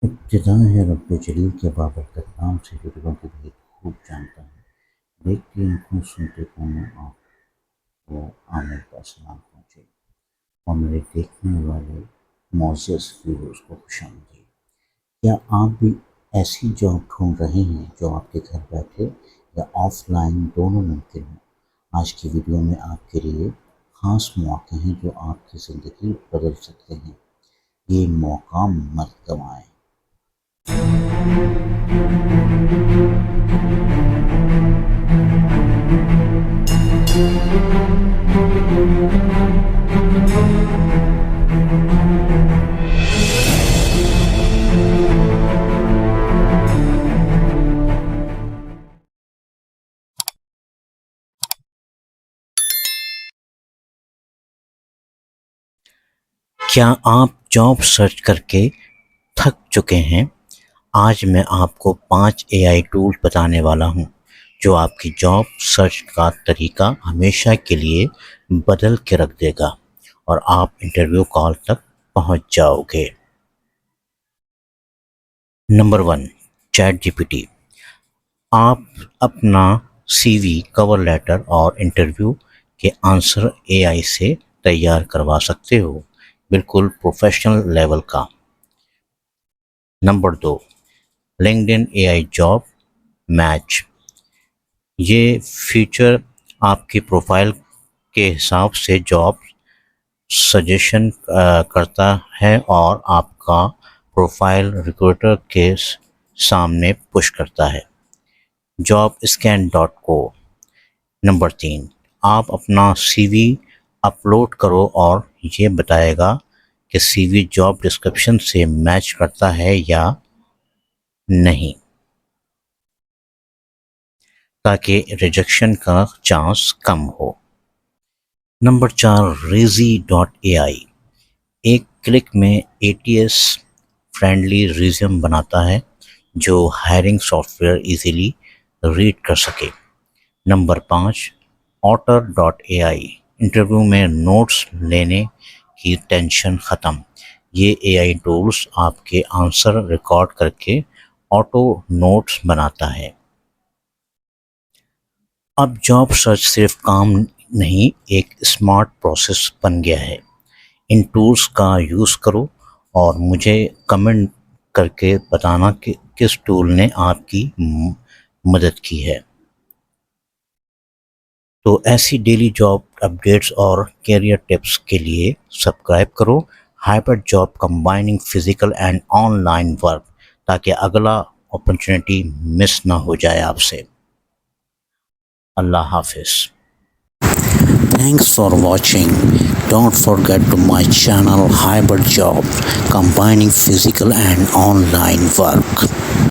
ابتدا ہے رب جلیل کے بابرکت نام سے جو دلوں کو بہت خوب جانتا ہے، دیکھتی آنکھوں سنتے کانوں آپ کو عامر کا سلام پہنچے، اور میرے دیکھنے والے معزز ویورز کو خوش آمدید۔ کیا آپ بھی ایسی جاب ڈھونڈ رہے ہیں جو آپ کے گھر بیٹھے یا آف لائن دونوں ممکن ہوں؟ آج کی ویڈیو میں آپ کے لیے خاص مواقع ہیں جو آپ کی زندگی بدل سکتے ہیں۔ یہ موقع مت گنوائیں۔ کیا آپ جاب سرچ کر کے تھک چکے ہیں؟ آج میں آپ کو 5 AI ٹول بتانے والا ہوں جو آپ کی جاب سرچ کا طریقہ ہمیشہ کے لیے بدل کے رکھ دے گا اور آپ انٹرویو کال تک پہنچ جاؤ گے۔ Number 1، chat G P T. آپ اپنا سی وی، کور لیٹر اور انٹرویو کے آنسر AI سے تیار کروا سکتے ہو، بالکل پروفیشنل لیول کا۔ Number 2، LinkedIn AI job match. یہ فیچر آپ کی پروفائل کے حساب سے جاب سجیشن کرتا ہے اور آپ کا پروفائل ریکروٹر کے سامنے پش کرتا ہے۔ Job scan .co۔ نمبر 3، آپ اپنا سی وی اپلوڈ کرو اور یہ بتائے گا کہ سی وی جاب ڈسکرپشن سے میچ کرتا ہے یا نہیں، تاکہ ریجیکشن کا چانس کم ہو۔ نمبر 4، ریزی.ai۔ ایک کلک میں ATS فرینڈلی ریزیوم بناتا ہے جو hiring software easily read کر سکے۔ Number 5، otter.ai۔ انٹرویو میں نوٹس لینے کی ٹینشن ختم۔ یہ AI ٹولز آپ کے آنسر ریکارڈ کر کے آٹو نوٹس بناتا ہے۔ اب جاب سرچ صرف کام نہیں، ایک اسمارٹ پروسیس بن گیا ہے۔ ان ٹولز کا یوز کرو اور مجھے کمنٹ کر کے بتانا کہ کس ٹول نے آپ کی مدد کی ہے۔ تو ایسی ڈیلی جاب اپڈیٹس اور کیریئر ٹپس کے لیے سبسکرائب کرو hybrid job combining physical and on line work, تاکہ اگلا اپرچونٹی مس نہ ہو جائے آپ سے۔ اللہ حافظ۔ Thanks for watching. Don't forget to my channel Hybrid Job, combining physical and online work.